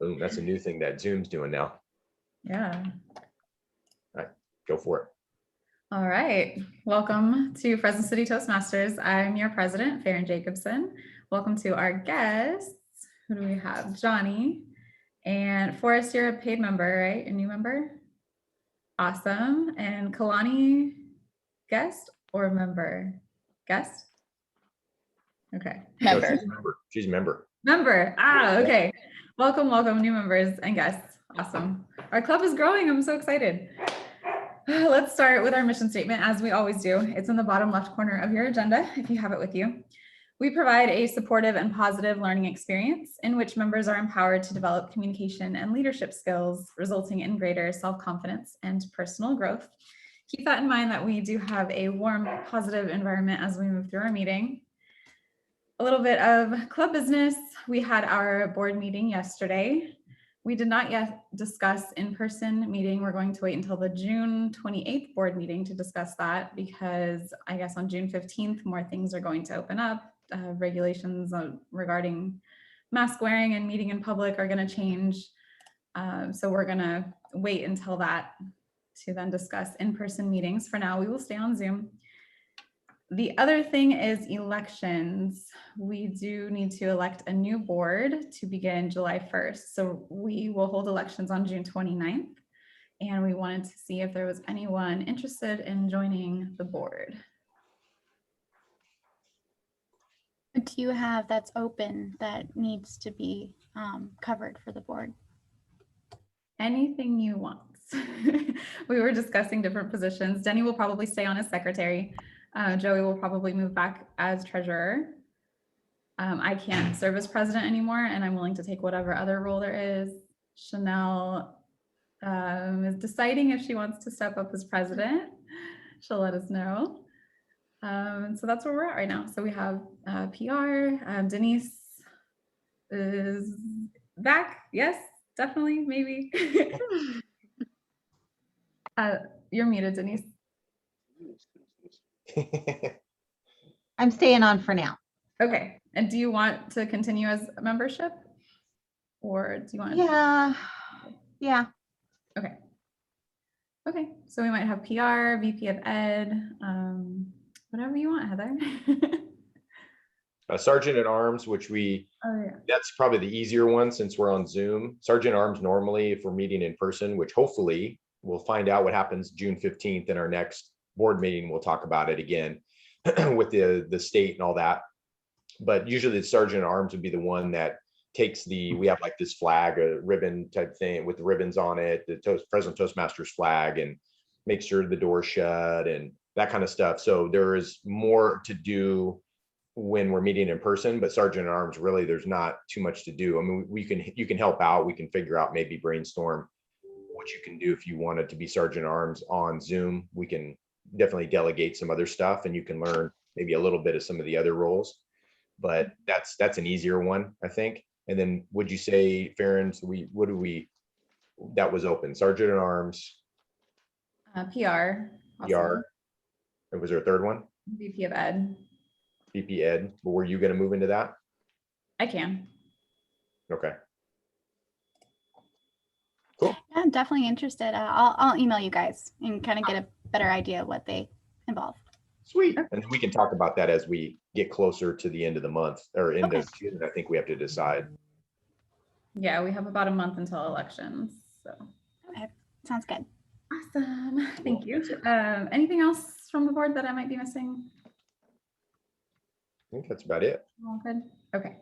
Boom, that's a new thing that Zoom's doing now. Yeah. All right, go for it. All right. Welcome to Fresno City Toastmasters. I'm your president, Farron Jacobson. Welcome to our guests. Who do we have? Johnny. And Forrest, you're a paid member, right? A new member? Awesome. And Kalani, guest or member? Guest? Okay. Member. No, she's a member. She's a member. Member. Ah, okay. Welcome, welcome, new members and guests. Awesome. Our club is growing. I'm so excited. Let's start with our mission statement, as we always do. It's in the bottom left corner of your agenda, if you have it with you. We provide a supportive and positive learning experience in which members are empowered to develop communication and leadership skills, resulting in greater self-confidence and personal growth. Keep that in mind that we do have a warm, positive environment as we move through our meeting. A little bit of club business. We had our board meeting yesterday. We did not yet discuss in-person meeting. We're going to wait until the June 28th board meeting to discuss that, because I guess on June 15th, more things are going to open up. Regulations regarding mask wearing and meeting in public are going to change. So we're going to wait until that to then discuss in-person meetings. For now, we will stay on Zoom. The other thing is elections. We do need to elect a new board to begin July 1st. So we will hold elections on June 29th. And we wanted to see if there was anyone interested in joining the board. What do you have that's open that needs to be covered for the board? Anything you want. We were discussing different positions. Denny will probably stay on as secretary. Joey will probably move back as treasurer. I can't serve as president anymore, and I'm willing to take whatever other role there is. Chanel is deciding if she wants to step up as president. She'll let us know. So that's where we're at right now. So we have PR. Denise is back. Yes, definitely, maybe. You're muted, Denise. I'm staying on for now. Okay. And do you want to continue as a membership? Or do you want Yeah. Okay. Okay. So we might have PR, VP of Ed, whatever you want, Heather. Sergeant at Arms, which that's probably the easier one since we're on Zoom. Sergeant at Arms normally, if we're meeting in person, which hopefully we'll find out what happens June 15th in our next board meeting. We'll talk about it again with the state and all that. But usually the Sergeant at Arms would be the one that takes we have like this flag, a ribbon type thing with the ribbons on it, the Fresno Toastmasters flag, and make sure the door's shut and that kind of stuff. So there is more to do when we're meeting in person, but Sergeant at Arms, really, there's not too much to do. I mean, you can help out. We can figure out, maybe brainstorm what you can do if you wanted to be Sergeant at Arms on Zoom. We can definitely delegate some other stuff, and you can learn maybe a little bit of some of the other roles. But that's an easier one, I think. And then would you say, Farron, that was open? Sergeant at Arms, PR. PR. And was there a third one? VP of Ed. VP Ed. But were you going to move into that? I can. Okay. Cool. Yeah, I'm definitely interested. I'll email you guys and kind of get a better idea of what they involve. Sweet. And then we can talk about that as we get closer to the end of the month, or end of June. I think we have to decide. Yeah, we have about a month until elections. So Okay, sounds good. Awesome. Thank you. Anything else from the board that I might be missing? I think that's about it. All good. Okay.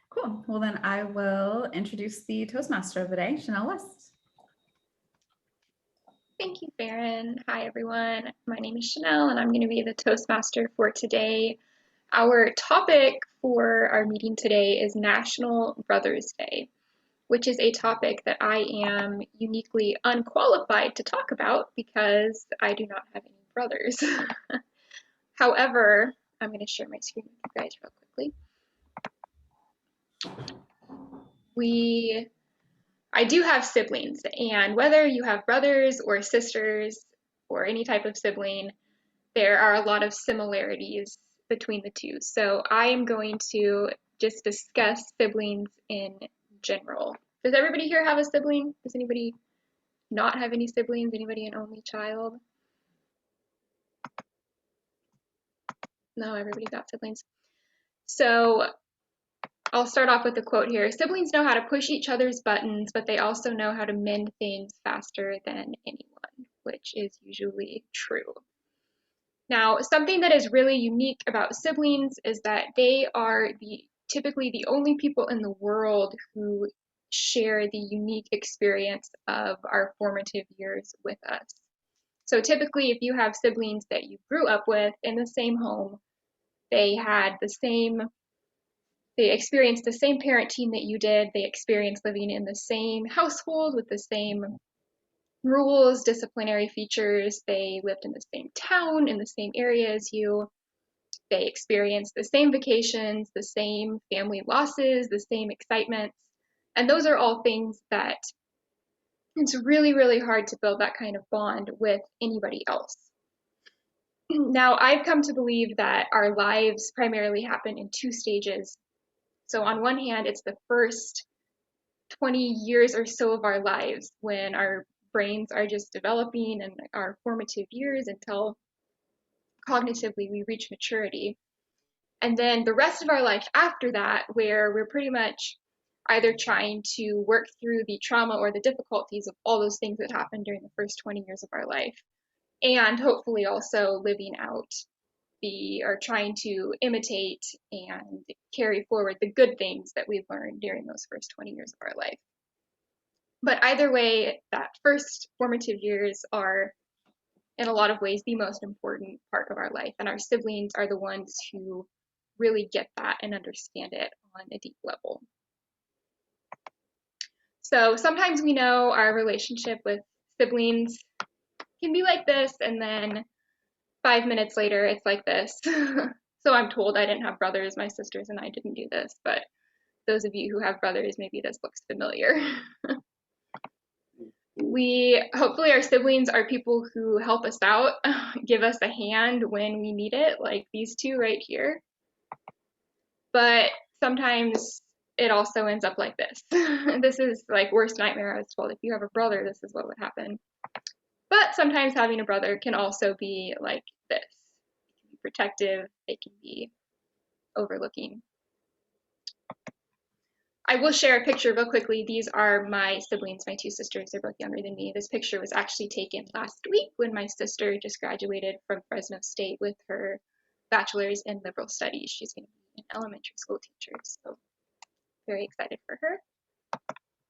Cool. Well, then I will introduce the Toastmaster of the day, Chanel West. Thank you, Farron. Hi, everyone. My name is Chanel, and I'm going to be the Toastmaster for today. Our topic for our meeting today is National Brothers Day, which is a topic that I am uniquely unqualified to talk about because I do not have any brothers. However, I'm going to share my screen with you guys real quickly. I do have siblings, and whether you have brothers or sisters or any type of sibling, there are a lot of similarities between the two. So I am going to just discuss siblings in general Does everybody here have a sibling? Does anybody not have any siblings? Anybody an only child? No, everybody got siblings. So I'll start off with a quote here. Siblings know how to push each other's buttons, but they also know how to mend things faster than anyone, which is usually true. Now, something that is really unique about siblings is that they are typically the only people in the world who share the unique experience of our formative years with us. So typically, if you have siblings that you grew up with in the same home, they experienced the same parenting that you did, they experienced living in the same household with the same rules, disciplinary features, they lived in the same town, in the same area as you, they experienced the same vacations, the same family losses, the same excitements, and those are all things that it's really, really hard to build that kind of bond with anybody else. Now, I've come to believe that our lives primarily happen in two stages. So on one hand, it's the first 20 years or so of our lives when our brains are just developing and our formative years until cognitively we reach maturity. And then the rest of our life after that, where we're pretty much either trying to work through the trauma or the difficulties of all those things that happened during the first 20 years of our life, and hopefully also living out or trying to imitate and carry forward the good things that we've learned during those first 20 years of our life. But either way, that first formative years are, in a lot of ways, the most important part of our life, and our siblings are the ones who really get that and understand it on a deep level. So sometimes we know our relationship with siblings can be like this, and then 5 minutes later, it's like this. So I'm told. I didn't have brothers. My sisters and I didn't do this, but those of you who have brothers, maybe this looks familiar. Hopefully our siblings are people who help us out, give us a hand when we need it, like these two right here. But sometimes it also ends up like this. This is like worst nightmare. I was told, if you have a brother, this is what would happen. But sometimes having a brother can also be like this. It can be protective, it can be overlooking. I will share a picture real quickly. These are my siblings, my two sisters. They're both younger than me. This picture was actually taken last week when my sister just graduated from Fresno State with her bachelor's in liberal studies. She's going to be an elementary school teacher, so very excited for her.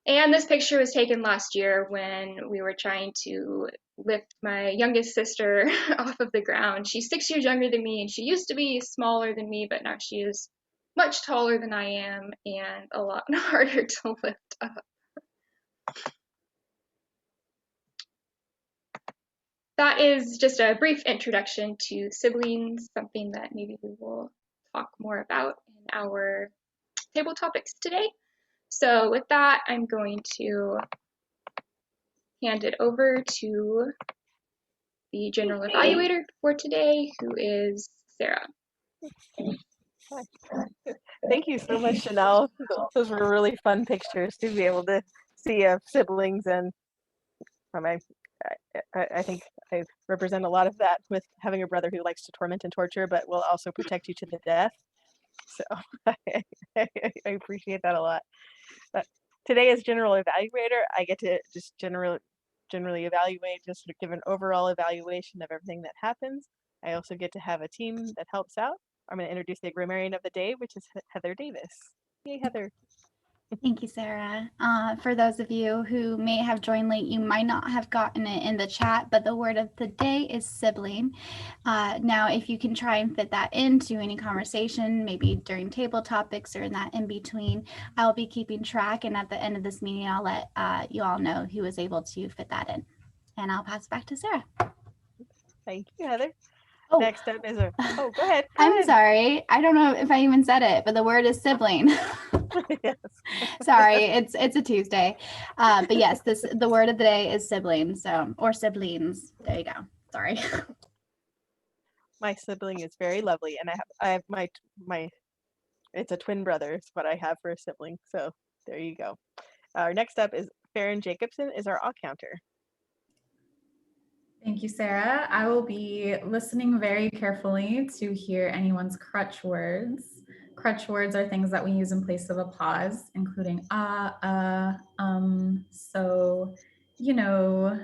And this picture was taken last year when we were trying to lift my youngest sister off of the ground. She's 6 years younger than me, and she used to be smaller than me, but now she is much taller than I am and a lot harder to lift up. That is just a brief introduction to siblings, something that maybe we will talk more about in our table topics today. So with that, I'm going to hand it over to the general evaluator for today, who is Sarah. Thank you so much, Chanel. Those were really fun pictures to be able to see of siblings, and I think I represent a lot of that with having a brother who likes to torment and torture, but will also protect you to the death. So I appreciate that a lot. But today as general evaluator, I get to just generally evaluate, just give an overall evaluation of everything that happens. I also get to have a team that helps out. I'm going to introduce the grammarian of the day, which is Heather Davis. Yay, Heather. Thank you, Sarah. For those of you who may have joined late, you might not have gotten it in the chat, but the word of the day is sibling. Now, if you can try and fit that into any conversation, maybe during table topics or in that in between, I'll be keeping track. And at the end of this meeting, I'll let you all know who was able to fit that in. And I'll pass back to Sarah. Thank you, Heather. Oh. Next up is go ahead. I'm sorry. I don't know if I even said it, but the word is sibling. Yes. Sorry, it's a Tuesday. But yes, the word of the day is siblings, or siblings. There you go. Sorry. My sibling is very lovely, and I have my it's a twin brother is what I have for a sibling. So there you go. Our next up is Farron Jacobson is our all counter. Thank you, Sarah. I will be listening very carefully to hear anyone's crutch words. Crutch words are things that we use in place of a pause, including so, you know,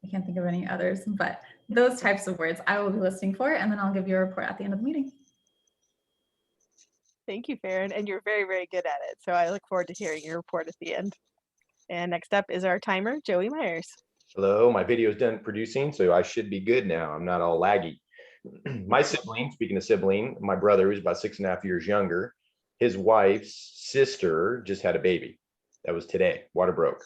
I can't think of any others, but those types of words I will be listening for, and then I'll give you a report at the end of the meeting. Thank you, Farron, and you're very, very good at it. So I look forward to hearing your report at the end. And next up is our timer, Joey Myers. Hello, my video is done producing, so I should be good now. I'm not all laggy. My sibling, speaking of sibling, my brother, who's about 6.5 years younger, his wife's sister just had a baby. That was today. Water broke.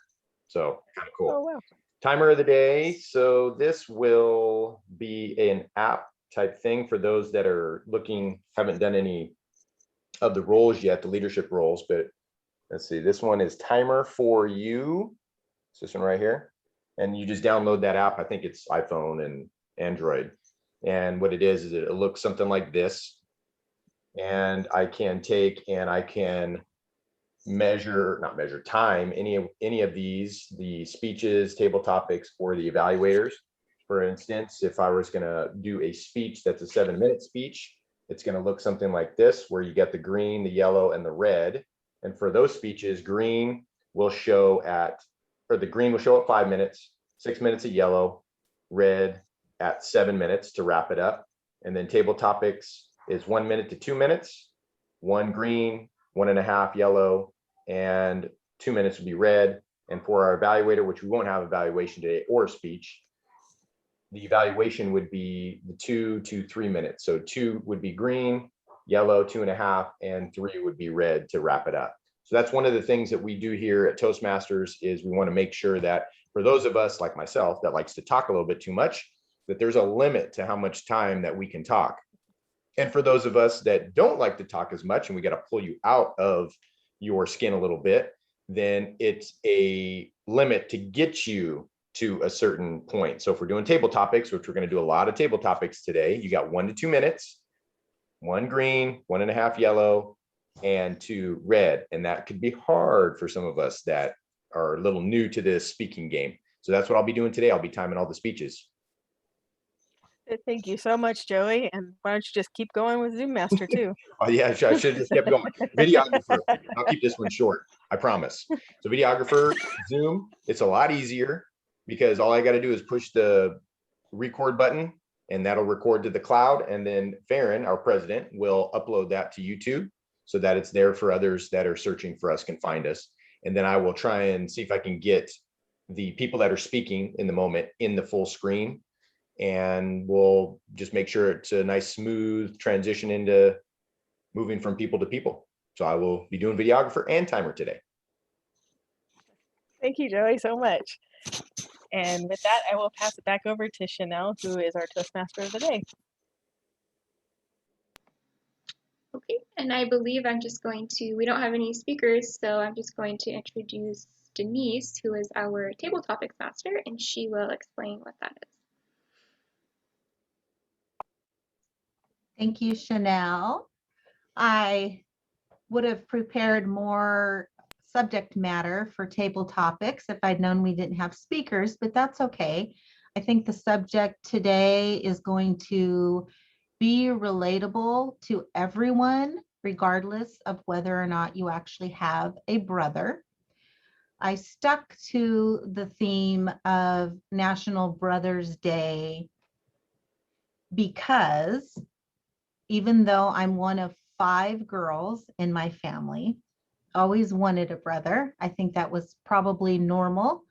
So kind of cool. Oh, wow. Timer of the day. So this will be an app type thing for those that are looking, haven't done any of the roles yet, the leadership roles, but let's see, this one is Timer for You. It's this one right here. And you just download that app. I think it's iPhone and Android. And what it is it looks something like this. And I can take and I can not measure time, any of these, the speeches, table topics, or the evaluators. For instance, if I was going to do a speech that's a 7-minute speech, it's going to look something like this, where you get the green, the yellow, and the red. And for those speeches, green will show at, or the green will show at 5 minutes, 6 minutes at yellow, red at 7 minutes to wrap it up. And then table topics is 1 minute to 2 minutes, 1 green, 1.5 yellow, and 2 minutes would be red. And for our evaluator, which we won't have evaluation today or speech, the evaluation would be the 2 to 3 minutes. So 2 would be green, yellow 2.5, and 3 would be red to wrap it up. So that's one of the things that we do here at Toastmasters is we want to make sure that for those of us like myself that likes to talk a little bit too much, that there's a limit to how much time that we can talk. And for those of us that don't like to talk as much and we got to pull you out of your skin a little bit, then it's a limit to get you to a certain point. So if we're doing table topics, which we're going to do a lot of table topics today, you got 1 to 2 minutes, 1 green, 1.5 yellow, and 2 red. And that could be hard for some of us that are a little new to this speaking game. So that's what I'll be doing today. I'll be timing all the speeches. Thank you so much, Joey. And why don't you just keep going with Zoom Master too? Oh yeah, I should have just kept going. Videographer, I'll keep this one short, I promise. So videographer, Zoom, it's a lot easier because all I got to do is push the record button and that'll record to the cloud. And then Farron, our president, will upload that to YouTube so that it's there for others that are searching for us can find us. And then I will try and see if I can get the people that are speaking in the moment in the full screen. And we'll just make sure it's a nice smooth transition into moving from people to people. So I will be doing videographer and timer today. Thank you, Joey, so much. And with that, I will pass it back over to Chanel, who is our Toastmaster of the day. Okay, and I believe I'm just going to, we don't have any speakers, so I'm just going to introduce Denise, who is our table topics master, and she will explain what that is. Thank you, Chanel. I would have prepared more subject matter for table topics if I'd known we didn't have speakers, but that's okay. I think the subject today is going to be relatable to everyone, regardless of whether or not you actually have a brother. I stuck to the theme of National Brothers Day because even though I'm one of 5 girls in my family, always wanted a brother. I think that was probably normal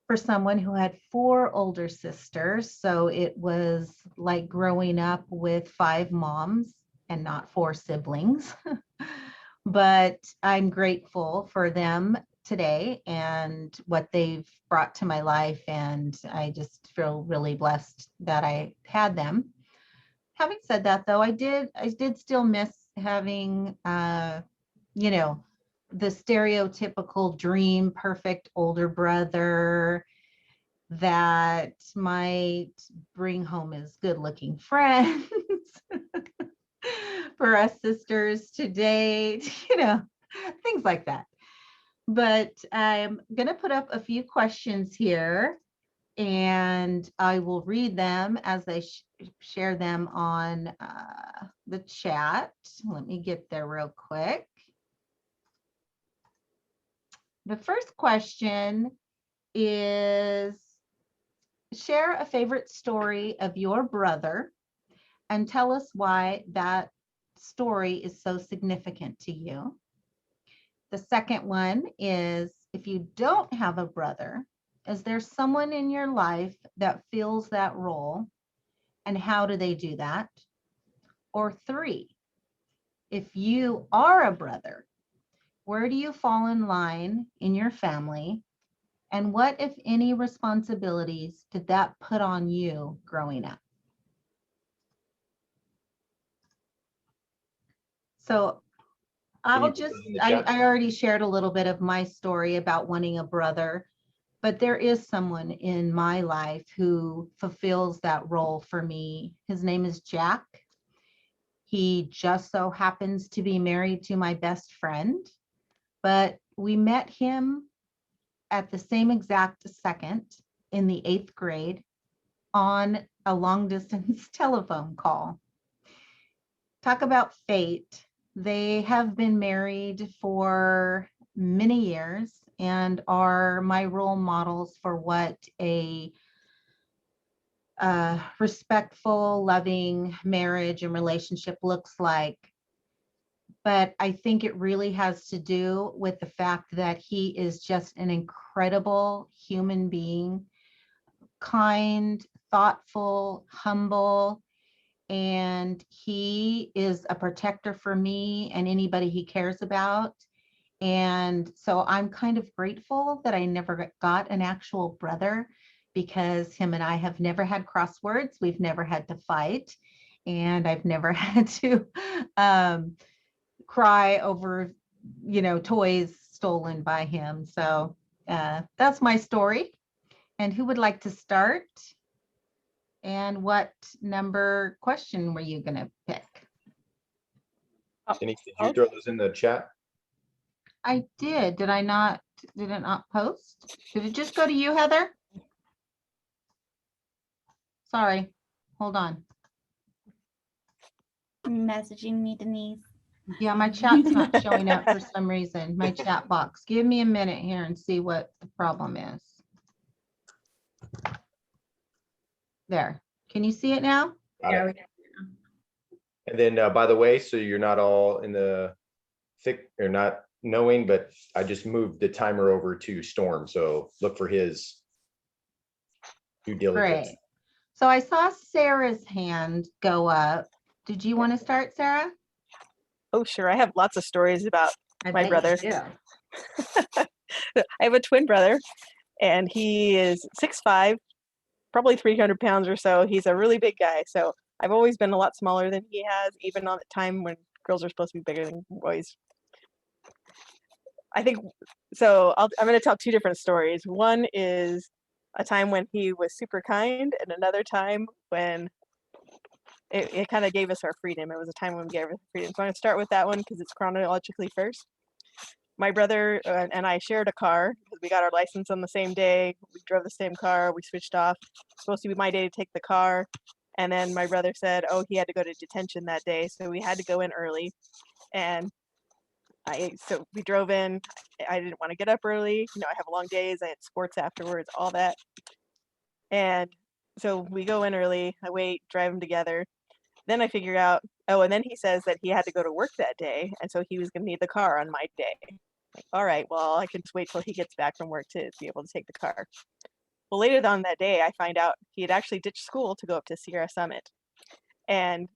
for someone who had 4 older sisters. So it was like growing up with 5 moms and not 4 siblings. But I'm grateful for them today and what they've brought to my life. And I just feel really blessed that I had them. Having said that, though, I did still miss having, you know, the stereotypical dream perfect older brother that might bring home his good looking friends for us sisters to date, you know, things like that. but I'm going to put up a few questions here and I will read them as they share them on the chat. Let me get there real quick. The first question is, share a favorite story of your brother and tell us why that story is so significant to you. The second one is, if you don't have a brother, is there someone in your life that fills that role, and how do they do that? Or 3, if you are a brother, where do you fall in line in your family? And what, if any, responsibilities did that put on you growing up? So I'll just, I already shared a little bit of my story about wanting a brother, but there is someone in my life who fulfills that role for me. His name is Jack. He just so happens to be married to my best friend, but we met him at the same exact second in the 8th grade on a long distance telephone call. Talk about fate. They have been married for many years and are my role models for what a respectful, loving marriage and relationship looks like. But I think it really has to do with the fact that he is just an incredible human being, kind, thoughtful, humble, and he is a protector for me and anybody he cares about. And so I'm kind of grateful that I never got an actual brother, because him and I have never had crosswords. We've never had to fight, and I've never had to cry over, toys stolen by him. So that's my story. And who would like to start? And what number question were you going to pick? Denise, did you throw those in the chat? I did. Did it not post? Did it just go to you, Heather? Sorry. Hold on. Messaging me, Denise. Yeah, my chat's not showing up for some reason. My chat box. Give me a minute here and see what the problem is. There. Can you see it now? Yeah. And then, by the way, so you're not all in the thick or not knowing, but I just moved the timer over to Storm. So look for his due diligence. Great. So I saw Sarah's hand go up. Did you want to start, Sarah? Oh, sure. I have lots of stories about my brother. Yeah. I have a twin brother, and he is 6'5", probably 300 pounds or so. He's a really big guy. So I've always been a lot smaller than he has, even on the time when girls are supposed to be bigger than boys. I think so. I'm going to tell 2 different stories. One is a time when he was super kind, and another time when it kind of gave us our freedom. It was a time when we gave us freedom. So I'm going to start with that one because it's chronologically first. My brother and I shared a car because we got our license on the same day. We drove the same car. We switched off. It was supposed to be my day to take the car. And then my brother said, oh, he had to go to detention that day. So we had to go in early. And so we drove in. I didn't want to get up early. I have long days. I had sports afterwards, all that. And so we go in early. I wait, drive them together. Then I figure out, oh, and then he says that he had to go to work that day. And so he was going to need the car on my day. Like, all right, well, I can just wait till he gets back from work to be able to take the car. Well, later on that day, I find out he had actually ditched school to go up to Sierra Summit and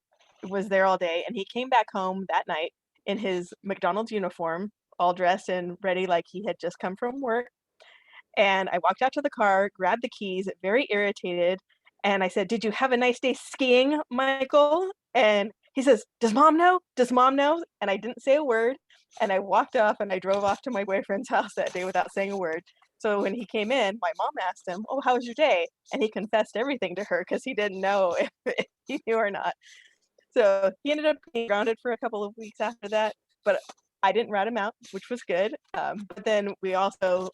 was there all day. And he came back home that night in his McDonald's uniform, all dressed and ready like he had just come from work. And I walked out to the car, grabbed the keys, very irritated. And I said, did you have a nice day skiing, Michael? And he says, does mom know? Does mom know? And I didn't say a word. And I walked off and I drove off to my boyfriend's house that day without saying a word. So when he came in, my mom asked him, oh, how was your day? And he confessed everything to her because he didn't know if he knew or not. So he ended up being grounded for a couple of weeks after that. But I didn't rat him out, which was good. But then we also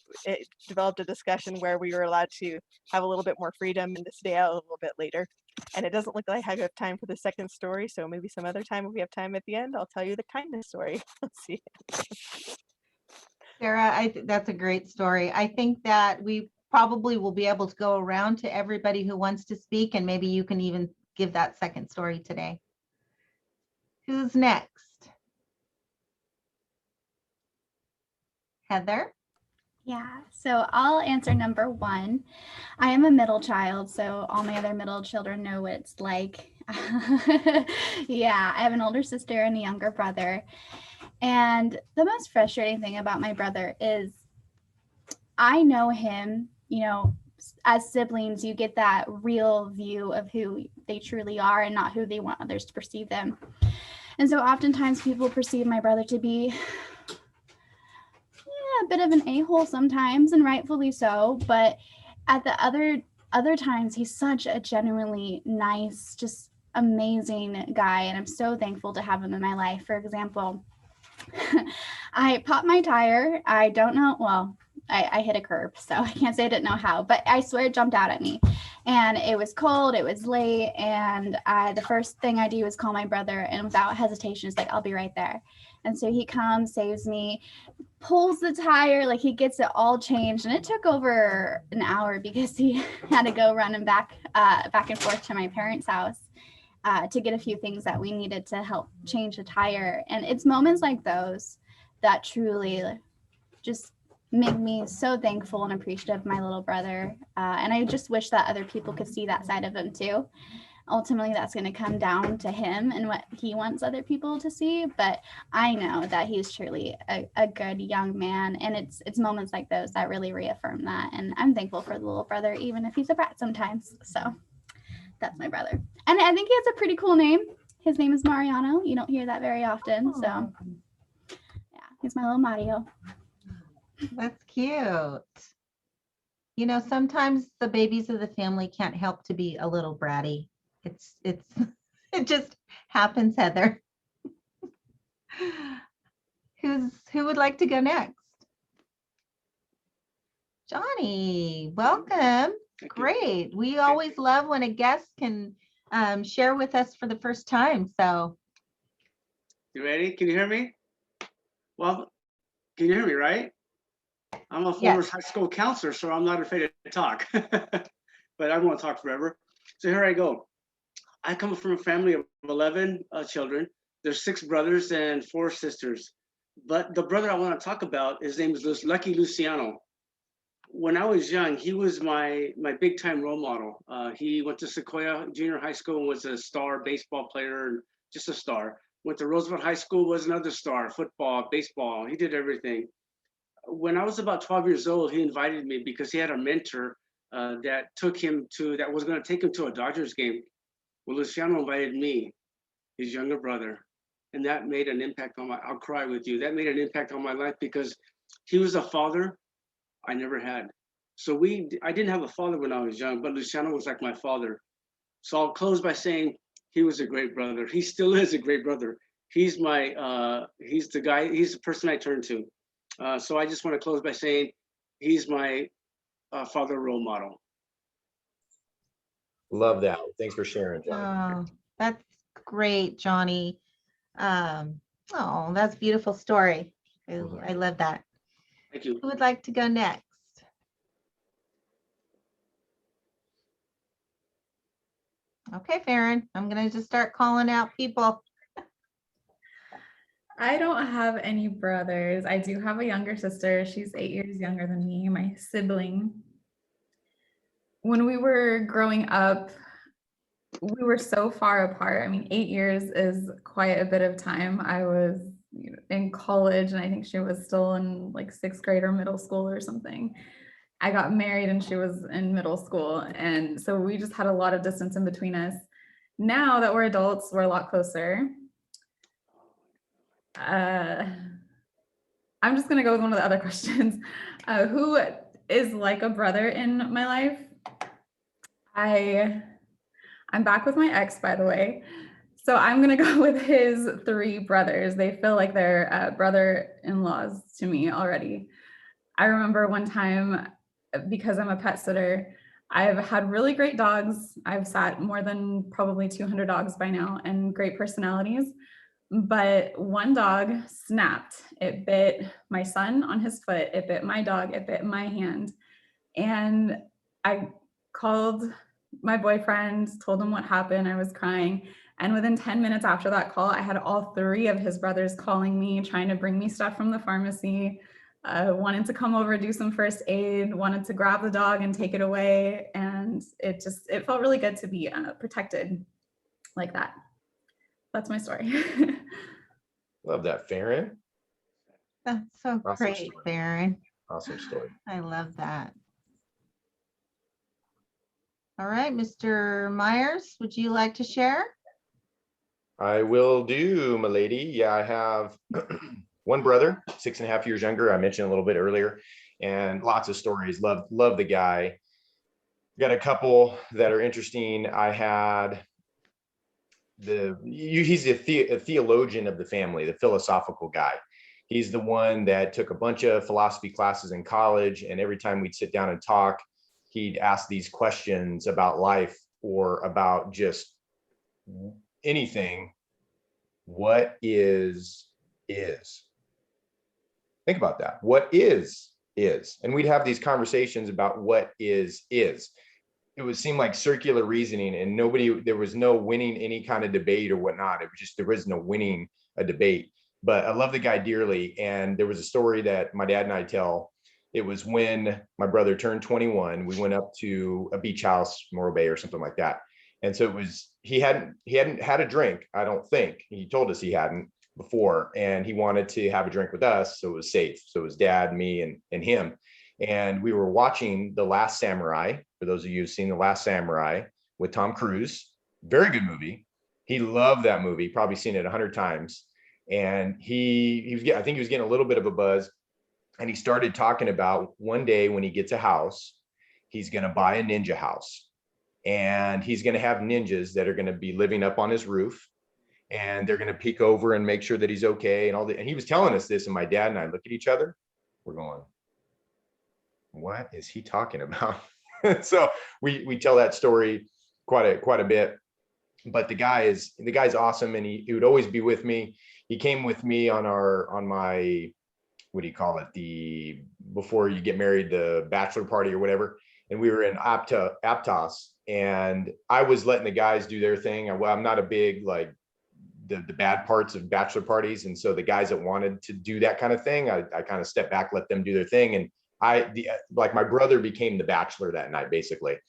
developed a discussion where we were allowed to have a little bit more freedom and to stay out a little bit later. And it doesn't look like I have time for the second story, so maybe some other time, if we have time at the end, I'll tell you the kindness story. Let's see. Sarah, that's a great story. I think that we probably will be able to go around to everybody who wants to speak, and maybe you can even give that second story today. Who's next? Heather? Yeah, so I'll answer number 1. I am a middle child, so all my other middle children know what it's like. Yeah, I have an older sister and a younger brother. And the most frustrating thing about my brother is I know him, you know, as siblings, you get that real view of who they truly are and not who they want others to perceive them. And so oftentimes people perceive my brother to be a bit of an a-hole sometimes, and rightfully so, but at the other times he's such a genuinely nice, just amazing guy, and I'm so thankful to have him in my life. For example, I popped my tire. I don't know, well, I hit a curb, so I can't say I didn't know how, but I swear it jumped out at me. And it was cold, it was late, and the first thing I do is call my brother, and without hesitation, it's like, I'll be right there. And so he comes, saves me, pulls the tire, like he gets it all changed. And it took over an hour because he had to go running back and forth to my parents' house to get a few things that we needed to help change the tire. And it's moments like those that truly just make me so thankful and appreciative of my little brother. And I just wish that other people could see that side of him too. Ultimately, that's going to come down to him and what he wants other people to see. But I know that he's truly a good young man. And it's moments like those that really reaffirm that. And I'm thankful for the little brother, even if he's a brat sometimes. So that's my brother. And I think he has a pretty cool name. His name is Mariano. You don't hear that very often. So yeah, he's my little Mario. That's cute. You know, sometimes the babies of the family can't help to be a little bratty. It just happens, Heather. Who would like to go next? Johnny, welcome. Great. We always love when a guest can share with us for the first time. So you ready? Can you hear me? Well, can you hear me, right? I'm a former high school counselor, so I'm not afraid to talk, but I won't talk forever. So here I go. I come from a family of 11 children. There's 6 brothers and 4 sisters. But the brother I want to talk about, his name is Lucky Luciano. When I was young, he was my big time role model. He went to Sequoia Junior High School and was a star baseball player, and just a star. Went to Roosevelt High School, was another star, football, baseball, he did everything. When I was about 12 years old, he invited me because he had a mentor that was going to take him to a Dodgers game. Well, Luciano invited me, his younger brother, and that made an impact on I'll cry with you. That made an impact on my life because he was a father I never had. So I didn't have a father when I was young, but Luciano was like my father. So I'll close by saying he was a great brother. He still is a great brother. He's the person I turn to. So I just want to close by saying he's my father role model. Love that. Thanks for sharing, Johnny. oh, that's great, Johnny. Oh, that's a beautiful story. I love that. Thank you. Who would like to go next? Okay, Farron, I'm going to just start calling out people. I don't have any brothers. I do have a younger sister. She's 8 years younger than me, my sibling. When we were growing up, we were so far apart. I mean, 8 years is quite a bit of time. I was in college, and I think she was still in like 6th grade or middle school or something. I got married and she was in middle school. And so we just had a lot of distance in between us. Now that we're adults, we're a lot closer. I'm just going to go with one of the other questions. Who is like a brother in my life? I'm back with my ex, by the way. So I'm going to go with his 3 brothers. They feel like they're brother-in-laws to me already. I remember one time, because I'm a pet sitter, I've had really great dogs. I've sat more than probably 200 dogs by now, and great personalities. But one dog snapped. It bit my son on his foot. It bit my dog. It bit my hand. And I called my boyfriend, told him what happened. I was crying. And within 10 minutes after that call, I had all 3 of his brothers calling me, trying to bring me stuff from the pharmacy, wanted to come over, do some first aid, wanted to grab the dog and take it away. And it felt really good to be protected like that. That's my story. Love that, Farron. That's so Awesome great, story. Farron. Awesome story. I love that. All right, Mr. Myers, would you like to share? I will do, my lady. Yeah, I have one brother, 6.5 years younger. I mentioned a little bit earlier, and lots of stories. Love the guy. Got a couple that are interesting. I had he's a theologian of the family, the philosophical guy. He's the one that took a bunch of philosophy classes in college, and every time we'd sit down and talk, he'd ask these questions about life or about just anything. What is? Think about that. What is? And we'd have these conversations about what is. It would seem like circular reasoning, and there was no winning any kind of debate or whatnot. It was just, there was no winning a debate. But I love the guy dearly. And there was a story that my dad and I tell. It was when my brother turned 21, we went up to a beach house, Morro Bay or something like that. And so it was, he hadn't had a drink, I don't think. He told us he hadn't before, and he wanted to have a drink with us, so it was safe. So it was dad, me, and him. And we were watching The Last Samurai, for those of you who've seen The Last Samurai with Tom Cruise. Very good movie. He loved that movie, probably seen it 100 times. And I think he was getting a little bit of a buzz. And he started talking about one day when he gets a house, he's going to buy a ninja house. And he's going to have ninjas that are going to be living up on his roof. And they're going to peek over and make sure that he's okay. And all that. And he was telling us this, and my dad and I look at each other. We're going, what is he talking about? So we tell that story quite a bit. But the guy's awesome, and he would always be with me. He came with me on my, what do you call it? Before you get married, the bachelor party or whatever. And we were in Aptos, and I was letting the guys do their thing. I'm not a big, like, the bad parts of bachelor parties. And so the guys that wanted to do that kind of thing, I kind of stepped back, let them do their thing. And my brother became the bachelor that night, basically.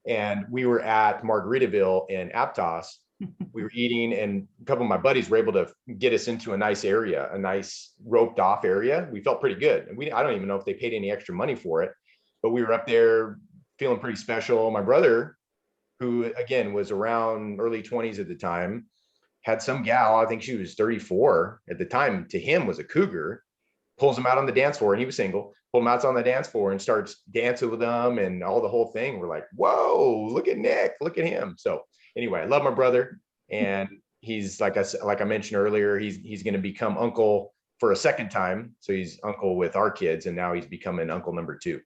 And we were at Margaritaville in Aptos. We were eating, and a couple of my buddies were able to get us into a nice area, a nice roped off area. We felt pretty good. And I don't even know if they paid any extra money for it, but we were up there feeling pretty special. My brother, who again was around early 20s at the time, had some gal, I think she was 34 at the time, to him was a cougar, pulls him out on the dance floor, and he was single, pulled him out on the dance floor and starts dancing with them and all the whole thing. We're like, whoa, look at Nick, look at him. So anyway, I love my brother. And he's, like I mentioned earlier, he's going to become uncle for a second time. So he's uncle with our kids, and now he's becoming uncle number 2.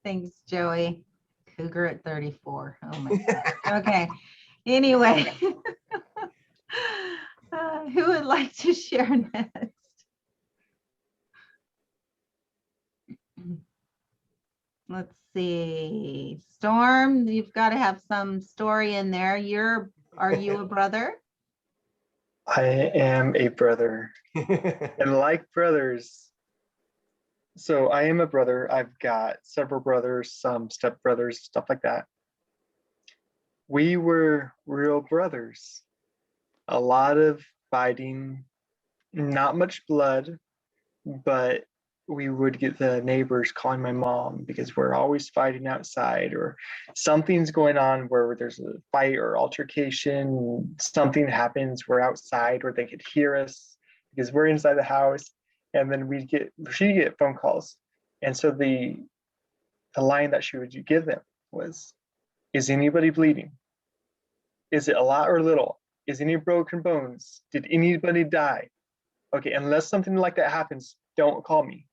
Thanks, Joey. Cougar at 34. Oh my God. Okay. Anyway, who would like to share next? Let's see. Storm, you've got to have some story in there. Are you a brother? I am a brother. And like brothers, so I am a brother. I've got several brothers, some stepbrothers, stuff like that. We were real brothers. A lot of fighting, not much blood, but we would get the neighbors calling my mom because we're always fighting outside, or something's going on where there's a fight or altercation, something happens, we're outside where they could hear us because we're inside the house. And then she'd get phone calls. And so the line that she would give them was, is anybody bleeding? Is it a lot or little? Is any broken bones? Did anybody die? Okay, unless something like that happens, don't call me.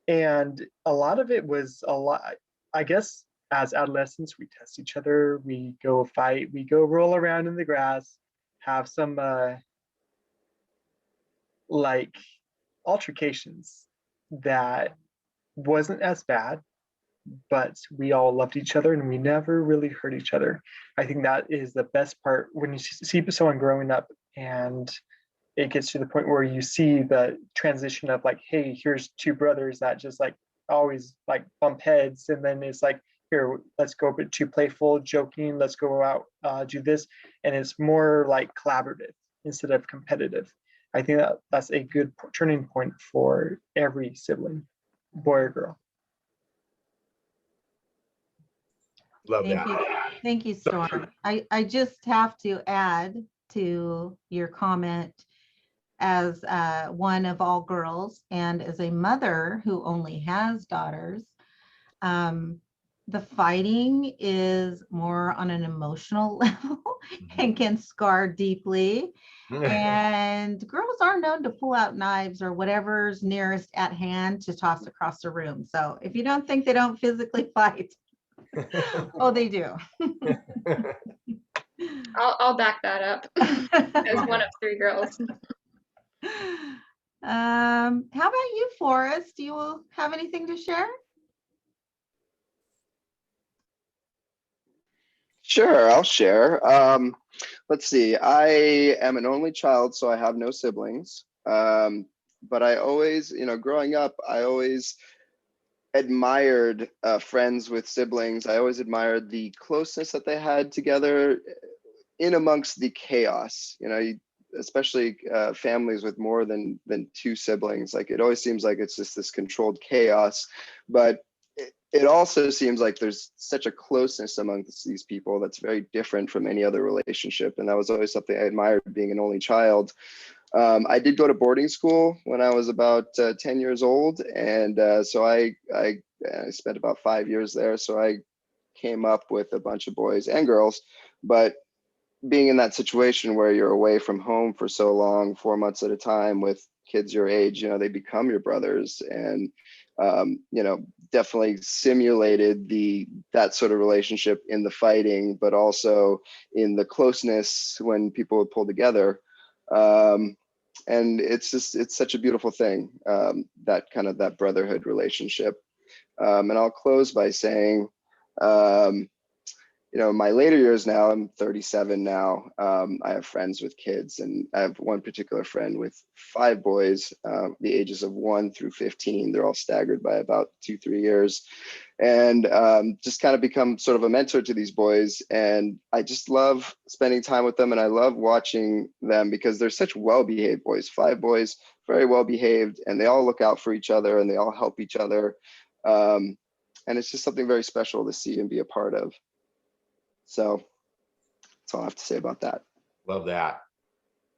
And a lot of it was a lot, I guess, as adolescents, we test each other, we go fight, we go roll around in the grass, have some like altercations that wasn't as bad, but we all loved each other and we never really hurt each other. I think that is the best part when you see someone growing up and it gets to the point where you see the transition of like, hey, here's two brothers that just like always like bump heads. And then it's like, here, let's go to playful, joking, let's go out, do this. And it's more like collaborative instead of competitive. I think that that's a good turning point for every sibling, boy or girl. Love Thank that. you. Thank you, Storm. I just have to add to your comment as one of all girls and as a mother who only has daughters, the fighting is more on an emotional level and can scar deeply. And girls are known to pull out knives or whatever's nearest at hand to toss across the room. So if you don't think they don't physically fight, oh, they do. I'll back that up as one of 3 girls. How about you, Forrest? Do you have anything to share? Sure, I'll share. Let's see. I am an only child, so I have no siblings. But I always, growing up, I always admired friends with siblings. I always admired the closeness that they had together in amongst the chaos. Especially families with more than 2 siblings. Like it always seems like it's just this controlled chaos, but it also seems like there's such a closeness among these people that's very different from any other relationship. And that was always something I admired, being an only child. I did go to boarding school when I was about 10 years old. And so I spent about 5 years there. So I came up with a bunch of boys and girls, but being in that situation where you're away from home for so long, 4 months at a time with kids your age, they become your brothers. And definitely simulated that sort of relationship in the fighting, but also in the closeness when people would pull together. And it's such a beautiful thing, that brotherhood relationship. And I'll close by saying, my later years now, I'm 37 now. I have friends with kids, and I have one particular friend with 5 boys, the ages of 1 through 15. They're all staggered by about 2-3 years, and just kind of become sort of a mentor to these boys. And I just love spending time with them, and I love watching them because they're such well-behaved boys. 5 boys, very well-behaved, and they all look out for each other, and they all help each other. And it's just something very special to see and be a part of. So that's all I have to say about that. Love that.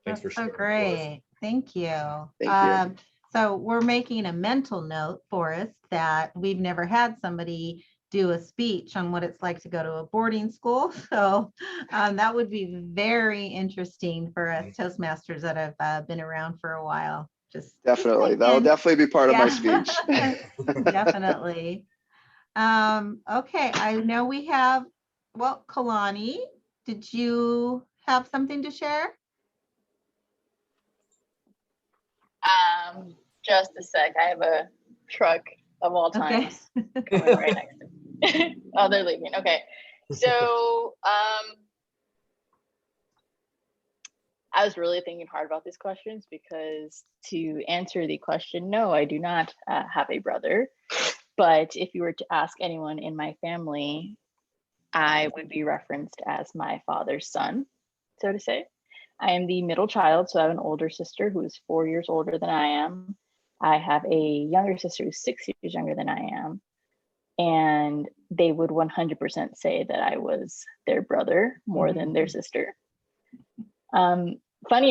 Thanks for sharing. So great. Thank you. Thank you. So we're making a mental note, Forrest, that we've never had somebody do a speech on what it's like to go to a boarding school. So that would be very interesting for us Toastmasters that have been around for a while. Just definitely. That'll definitely be part of my speech. Definitely. Okay, I know we have, well, Kalani, did you have something to share? Just a sec. I have a truck of all times coming right next to me. Oh, they're leaving. Okay. So I was really thinking hard about these questions because to answer the question, no, I do not have a brother. But if you were to ask anyone in my family, I would be referenced as my father's son, so to say. I am the middle child, so I have an older sister who is 4 years older than I am. I have a younger sister who's 6 years younger than I am. And they would 100% say that I was their brother more than their sister. Funny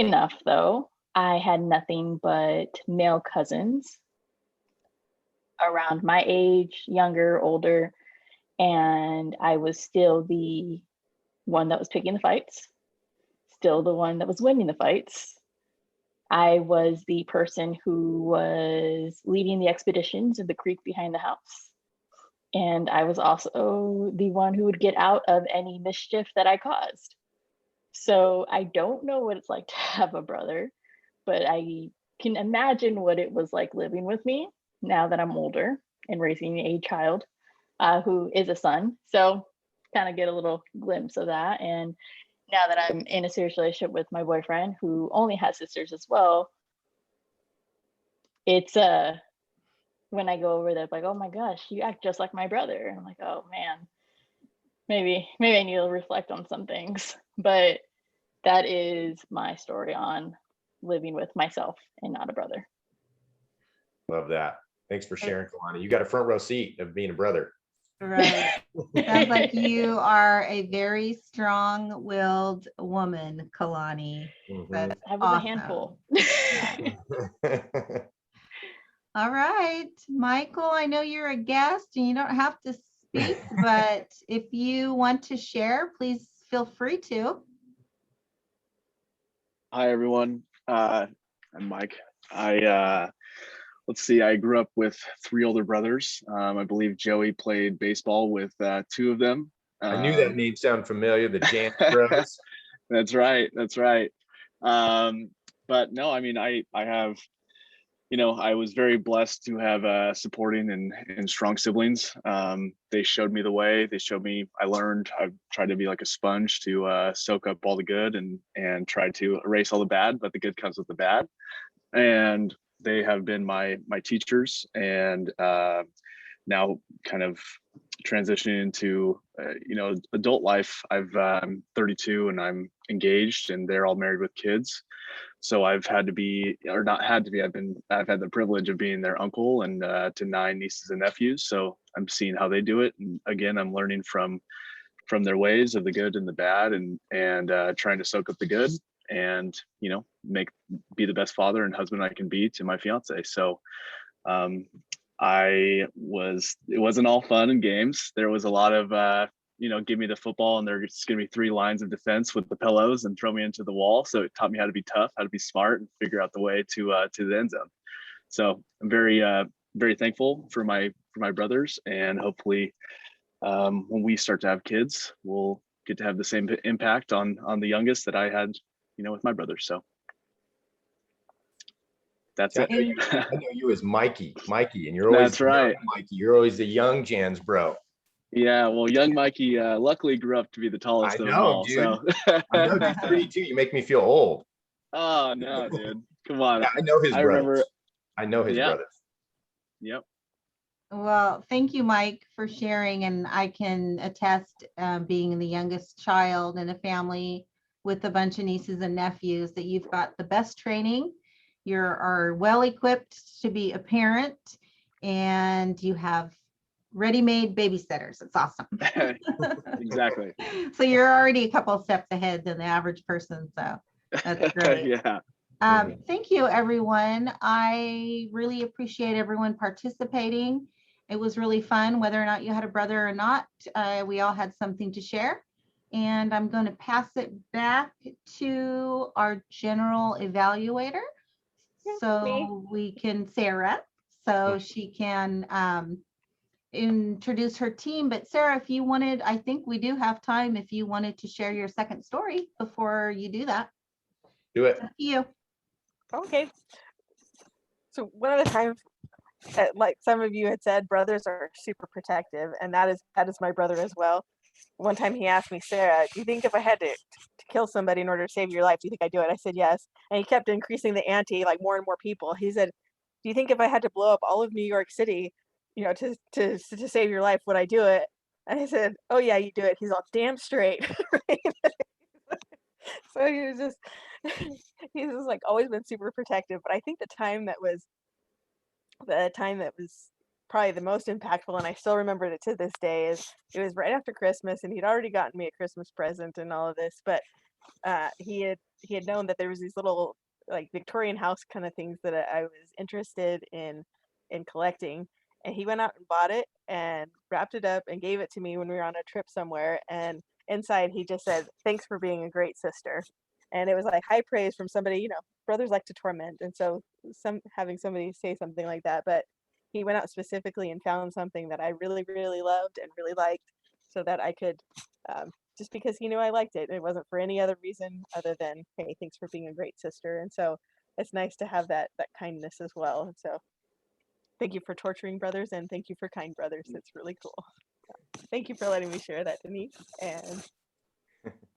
enough, though, I had nothing but male cousins around my age, younger, older, and I was still the one that was picking the fights, still the one that was winning the fights. I was the person who was leading the expeditions of the creek behind the house. And I was also the one who would get out of any mischief that I caused. So I don't know what it's like to have a brother, but I can imagine what it was like living with me now that I'm older and raising a child who is a son. So kind of get a little glimpse of that. And now that I'm in a serious relationship with my boyfriend who only has sisters as well, it's when I go over there, like, oh my gosh, you act just like my brother. And I'm like, oh man, maybe I need to reflect on some things. But that is my story on living with myself and not a brother. Love that. Thanks for sharing, Kalani. You got a front row seat of being a brother. Right. Sounds like you are a very strong-willed woman, Kalani. That's I was a awesome. handful. All right, Michael, I know you're a guest and you don't have to speak, but if you want to share, please feel free to. Hi, everyone. I'm Mike. Let's see, I grew up with 3 older brothers. I believe Joey played baseball with 2 of them. I knew that name sounded familiar, the Jan Bros. That's right. But no, I mean, I have, I was very blessed to have supporting and strong siblings. They showed me the way. They showed me, I learned. I've tried to be like a sponge to soak up all the good and try to erase all the bad, but the good comes with the bad. And they have been my teachers, and now kind of transitioning into adult life. I'm 32 and I'm engaged, and they're all married with kids. So I've had to be, or not had to be, I've had the privilege of being their uncle and to 9 nieces and nephews. So I'm seeing how they do it, and again, I'm learning from their ways of the good and the bad, and trying to soak up the good and be the best father and husband I can be to my fiance. So it wasn't all fun and games. There was a lot of give me the football and there's gonna be 3 lines of defense with the pillows and throw me into the wall. So it taught me how to be tough, how to be smart, and figure out the way to the end zone. So I'm very very thankful for my brothers, and hopefully when we start to have kids, we'll get to have the same impact on the youngest that I had with my brothers. So that's it. I know you as Mikey, and you're always that's right, Mikey. You're always the young Jan's bro. Yeah, well, young Mikey luckily grew up to be the tallest of them all. Dude. So I know, dude, 32. You make me feel old. Oh no, dude, come on. Yeah, I know his brothers. Remember, I know his brothers. Yep. Well, thank you, Mike, for sharing. And I can attest, being the youngest child in a family with a bunch of nieces and nephews, that you've got the best training. You are well equipped to be a parent, and you have ready-made babysitters. It's awesome. Exactly. So you're already a couple of steps ahead than the average person. So that's great. Yeah. Thank you, everyone. I really appreciate everyone participating. It was really fun, whether or not you had a brother or not. We all had something to share. And I'm going to pass it back to our general evaluator. So we can, Sarah, so she can introduce her team. But Sarah, if you wanted, I think we do have time if you wanted to share your second story before you do that. Do it. It's up to you. Okay. So one of the times, like some of you had said, brothers are super protective, and that is my brother as well. One time he asked me, Sarah, do you think if I had to kill somebody in order to save your life, do you think I'd do it? I said yes. And he kept increasing the ante, like more and more people. He said, do you think if I had to blow up all of New York City, to save your life, would I do it? And I said, oh yeah, you do it. He's all, damn straight. So he's just like always been super protective. But I think the time that was probably the most impactful, and I still remember it to this day, is it was right after Christmas, and he'd already gotten me a Christmas present and all of this, but he had known that there was these little like Victorian house kind of things that I was interested in collecting, and he went out and bought it and wrapped it up and gave it to me when we were on a trip somewhere. And inside he just said, "Thanks for being a great sister." And it was like high praise from somebody, you know, brothers like to torment. And so having somebody say something like that, but he went out specifically and found something that I really, really loved and really liked so that I could, just because he knew I liked it. It wasn't for any other reason other than, hey, thanks for being a great sister. And so it's nice to have that kindness as well. And so thank you for torturing brothers and thank you for kind brothers. It's really cool. So, thank you for letting me share that, Denise. And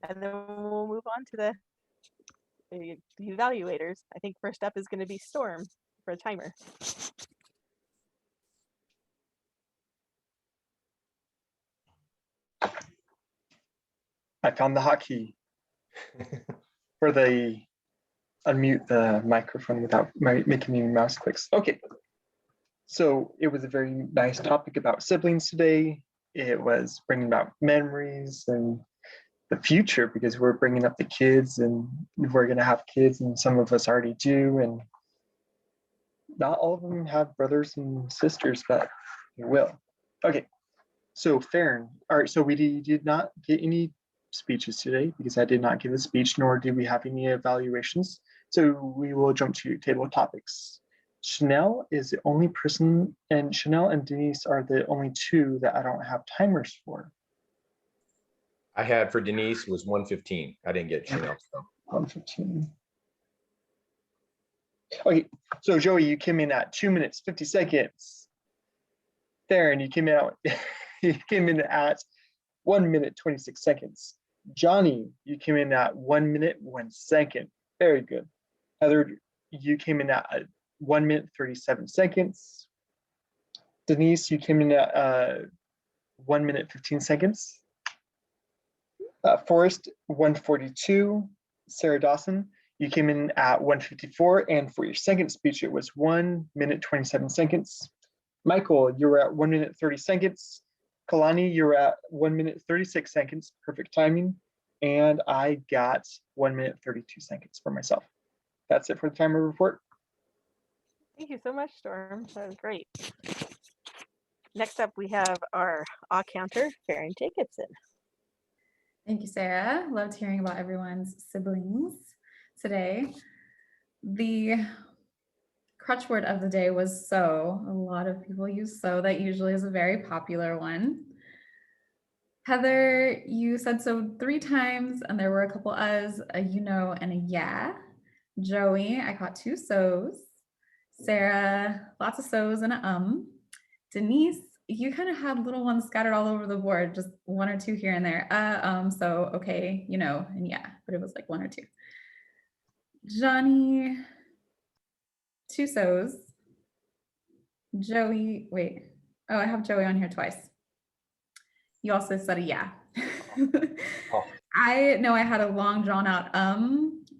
then we'll move on to the evaluators. I think first up is going to be Storm for a timer. I found the hotkey for the unmute the microphone without making any mouse clicks. Okay. So it was a very nice topic about siblings today. It was bringing about memories and the future, because we're bringing up the kids and we're going to have kids, and some of us already do, and not all of them have brothers and sisters, but they will. Okay, so Farron, all right, so we did not get any speeches today because I did not give a speech, nor did we have any evaluations. So we will jump to table of topics. Chanel is the only person, and Chanel and Denise are the only two that I don't have timers for. I had for Denise was 1:15. I didn't get Chanel. So. 1:15. Okay, so Joey, you came in at 2 minutes, 50 seconds. Theron, you came in at 1 minute, 26 seconds. Johnny, you came in at 1 minute, 1 second. Very good. Heather, you came in at 1 minute, 37 seconds. Denise, you came in at 1 minute, 15 seconds. Forrest, 1:42. Sarah Dawson, you came in at 1:54, and for your second speech, it was 1 minute, 27 seconds. Michael, you were at 1 minute, 30 seconds. Kalani, you were at 1 minute, 36 seconds, perfect timing. And I got 1 minute, 32 seconds for myself. That's it for the timer report. Thank you so much, Storm. That was great. Next up, we have our counter, Farron Jacobson. Thank you, Sarah. Loved hearing about everyone's siblings today. The crutch word of the day was so. A lot of people use so. That usually is a very popular one. Heather, you said so 3 times, and there were a couple uhs, a you know, and a yeah. Joey, I caught 2 so's. Sarah, lots of so's and a Denise, you kind of had little ones scattered all over the board, just 1 or 2 here and there. So okay, you know, and yeah, but it was like 1 or 2. Johnny, 2 so's. Joey, wait. Oh, I have Joey on here twice. You also said a yeah. Oh. I know I had a long drawn out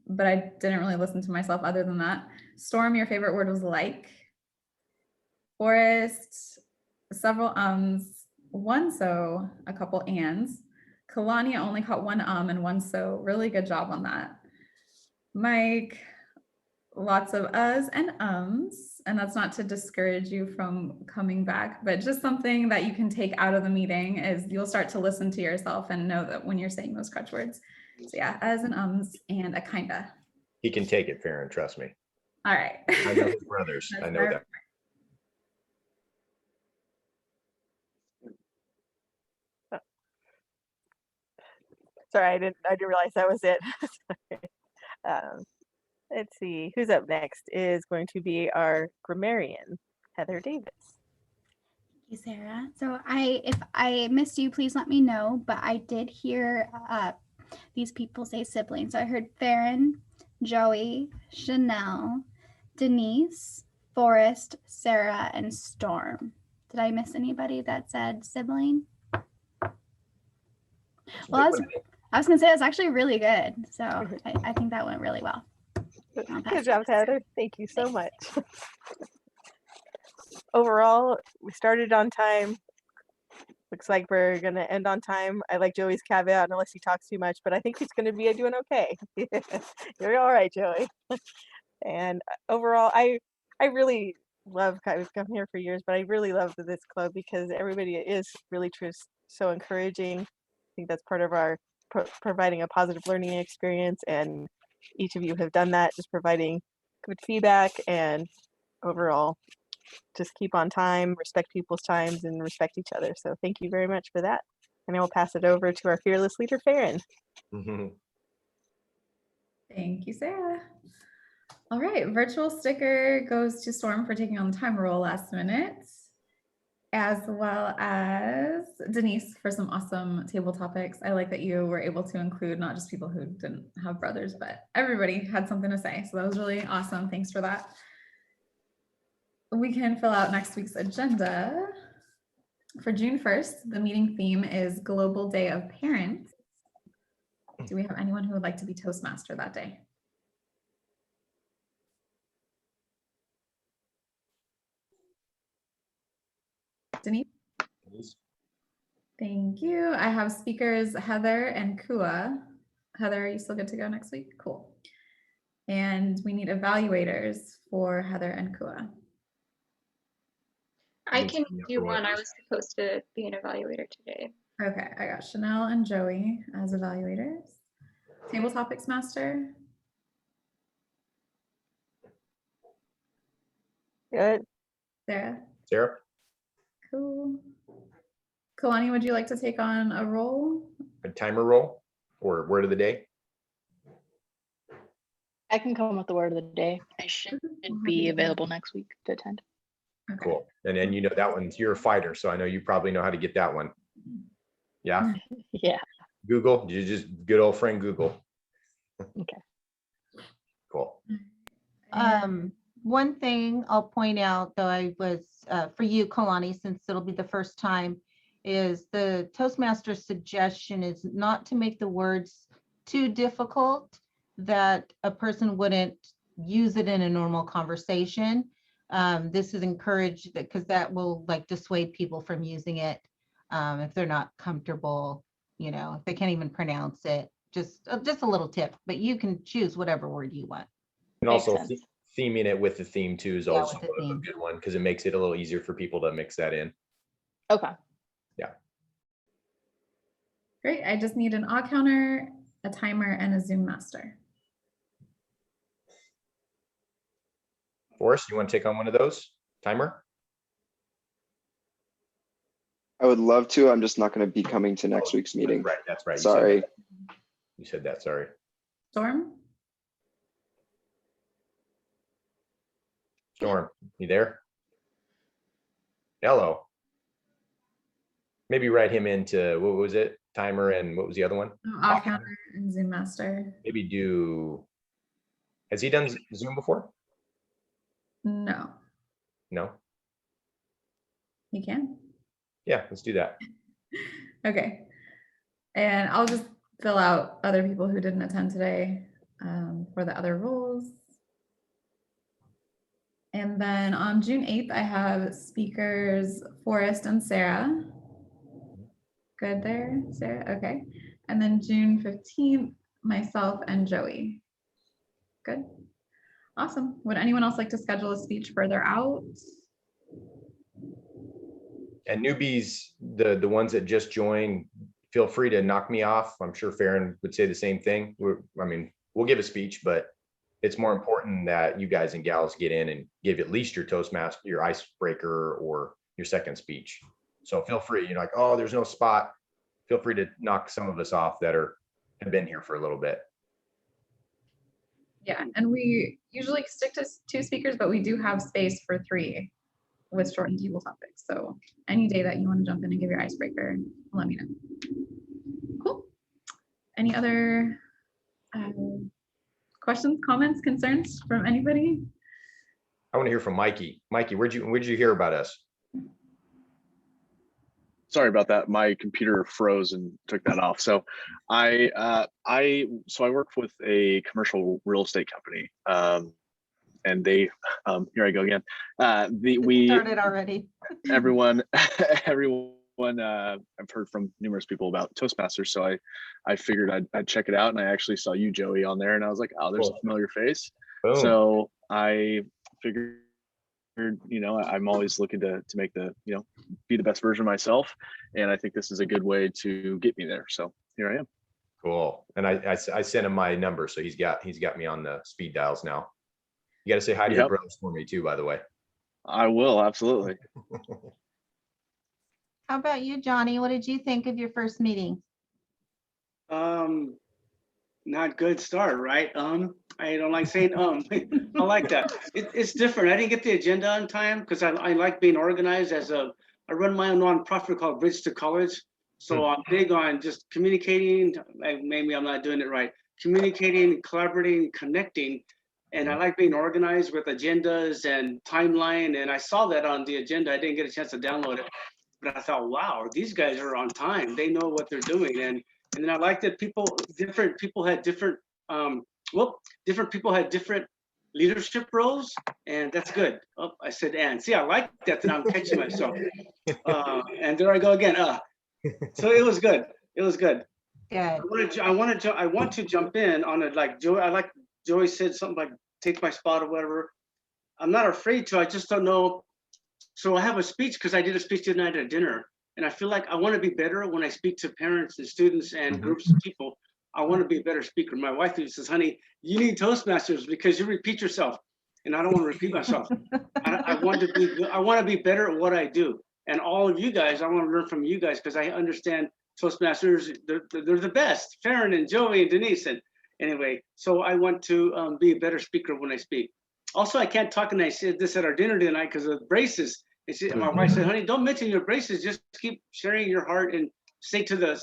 but I didn't really listen to myself other than that. Storm, your favorite word was like. Forrest, several 1 so, a couple ands. Kalani only caught 1 and 1 so. Really good job on that. Mike, lots of uhs and and that's not to discourage you from coming back, but just something that you can take out of the meeting is you'll start to listen to yourself and know that when you're saying those crutch words. So yeah, uhs and and a kinda. He can take it, Farron, trust me. All right. I know his brothers. I know that. Sorry, I didn't realize that was it. Let's see, who's up next is going to be our grammarian, Heather Davis. Thank you, Sarah. So if I missed you, please let me know, but I did hear these people say siblings. So I heard Farron, Joey, Chanel, Denise, Forrest, Sarah, and Storm. Did I miss anybody that said sibling? Well, I was gonna say it's actually really good. So I think that went really well. Good job, Heather. Thank you so much. Overall, we started on time. Looks like we're going to end on time. I like Joey's caveat, unless he talks too much, but I think he's going to be doing okay. You're all right, Joey. And overall, I really love, I've come here for years, but I really love this club because everybody is really so encouraging. I think that's part of our providing a positive learning experience, and each of you have done that, just providing good feedback and overall just keep on time, respect people's times, and respect each other. So thank you very much for that. And I will pass it over to our fearless leader, Farron. Thank you, Sarah. All right, virtual sticker goes to Storm for taking on the timer role last minute, as well as Denise for some awesome table topics. I like that you were able to include not just people who didn't have brothers, but everybody had something to say. So that was really awesome. Thanks for that. We can fill out next week's agenda. For June 1st, the meeting theme is Global Day of Parents. Do we have anyone who would like to be Toastmaster that day? Denise? Thank you. I have speakers Heather and Kua. Heather, are you still good to go next week? Cool. And we need evaluators for Heather and Kua. I can do one. I was supposed to be an evaluator today. Okay, I got Chanel and Joey as evaluators. Table topics master. Good. Sarah? Sarah? Cool. Kalani, would you like to take on a role? A timer role or word of the day? I can come with the word of the day. I should be available next week to attend. Okay. Cool. And then you know that one's, you're a fighter, so I know you probably know how to get that one. Yeah. Yeah. Google, you just good old friend Google. Okay. Cool. One thing I'll point out, though, I was for you, Kalani, since it'll be the first time, is the Toastmaster suggestion is not to make the words too difficult that a person wouldn't use it in a normal conversation. This is encouraged because that will like dissuade people from using it if they're not comfortable, you know, if they can't even pronounce it. Just a little tip, but you can choose whatever word you want. And also theming it with the theme too is also with the a theme. good one because it makes it a little easier for people to mix that in. Okay. Yeah. Great. I just need an odd counter, a timer, and a Zoom master. Forrest, you want to take on one of those? Timer? I would love to. I'm just not going to be coming to next week's meeting. Right, that's right. Sorry. You said that, sorry. Storm? Storm, you there? Hello. Maybe write him into, what was it? Timer and what was the other one? Odd counter and Zoom master. Maybe do, has he done Zoom before? No, No? he can. Yeah, let's do that. Okay. And I'll just fill out other people who didn't attend today for the other roles. And then on June 8th, I have speakers Forrest and Sarah. Good there, Sarah? Okay. And then June 15th, myself and Joey. Good. Awesome. Would anyone else like to schedule a speech further out? And newbies, the ones that just joined, feel free to knock me off. I'm sure Farron would say the same thing. I mean, we'll give a speech, but it's more important that you guys and gals get in and give at least your Toastmaster, your icebreaker, or your second speech. So feel free, you're like, oh, there's no spot. Feel free to knock some of us off that have been here for a little bit. Yeah, and we usually stick to 2 speakers, but we do have space for 3 with shortened table topics. So any day that you want to jump in and give your icebreaker, let me know. Cool. Any other questions, comments, concerns from anybody? I want to hear from Mikey. Mikey, where'd you hear about us? Sorry about that. My computer froze and took that off. So I work with a commercial real estate company. And they, here I go again. We started already. everyone, I've heard from numerous people about Toastmasters. So I figured I'd check it out, and I actually saw you, Joey, on there, and I was like, oh, there's a familiar face. Boom. So I figured I'm always looking to make be the best version of myself. And I think this is a good way to get me there. So here I am. Cool. And I sent him my number, so he's got me on the speed dials now. You got to say hi to your brothers for me too, by the way. I will, absolutely. How about you, Johnny? What did you think of your first meeting? Not good start, right? I don't like saying I like that. It's different. I didn't get the agenda on time because I like being organized. I run my own nonprofit called Bridge to College. So I'm big on just communicating. Maybe I'm not doing it right. Communicating, collaborating, connecting. And I like being organized with agendas and timeline. And I saw that on the agenda. I didn't get a chance to download it, but I thought, wow, these guys are on time. They know what they're doing. And then I like that different people had different leadership roles, and that's good. Oh, I said, and see, I like that I'm catching myself. And there I go again. So it was good. It was good. Good. I want to jump in on it. Like Joey said something like take my spot or whatever. I'm not afraid to. I just don't know. So I have a speech because I did a speech tonight at dinner. And I feel like I want to be better when I speak to parents and students and groups of people. I want to be a better speaker. My wife says, honey, you need Toastmasters because you repeat yourself. And I don't want to repeat myself. I want to be better at what I do. And all of you guys, I want to learn from you guys because I understand Toastmasters, they're the best. Farron and Joey and Denise. And anyway, so I want to be a better speaker when I speak. Also, I can't talk, and I said this at our dinner tonight because of braces. My wife said, honey, don't mention your braces. Just keep sharing your heart and stay to the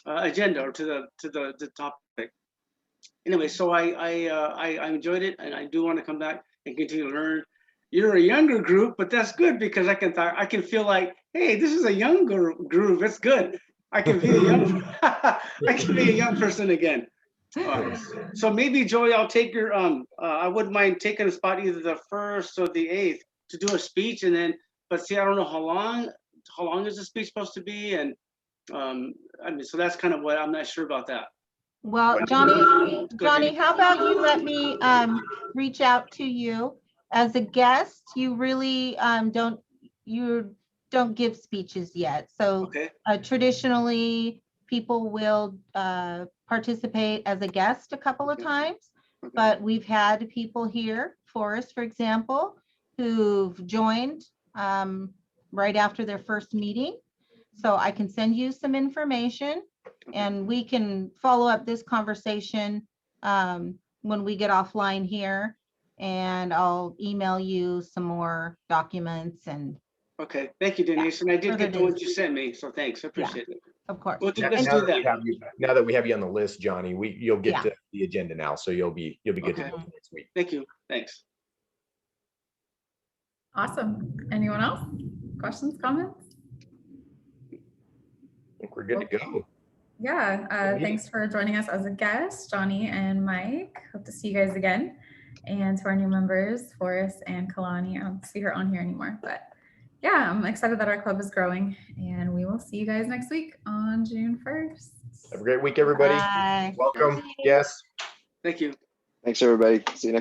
agenda or to the topic. Anyway, so I enjoyed it, and I do want to come back and continue to learn. You're a younger group, but that's good because I can feel like, hey, this is a younger group. It's good. I can be a young person again. So maybe Joey, I'll take your I wouldn't mind taking a spot either the 1st or the 8th to do a speech, and then but see, I don't know how long is the speech supposed to be, and I mean, so that's kind of what I'm not sure about that. Well, Johnny, how about you let me reach out to you as a guest? You really don't give speeches yet. So traditionally people will participate as a guest a couple of times, but we've had people here, Forrest, for example, who've joined right after their first meeting. So I can send you some information and we can follow up this conversation when we get offline here, and I'll email you some more documents. And okay, thank you, Denise. And I did get the ones you sent me, so thanks. I appreciate it. Of course. Well, let's do that. Now that we have you on the list, Johnny, you'll get to the agenda now, so you'll be good to go next week. Thank you. Thanks. Awesome. Anyone else? Questions, comments? I think we're good to go. Yeah, thanks for joining us as a guest, Johnny and Mike. Hope to see you guys again. And to our new members, Forrest and Kalani. I don't see her on here anymore, but yeah, I'm excited that our club is growing, and we will see you guys next week on June 1st. Have a great week, everybody. Bye. Welcome. Yes. Thank you. Thanks, everybody. See you next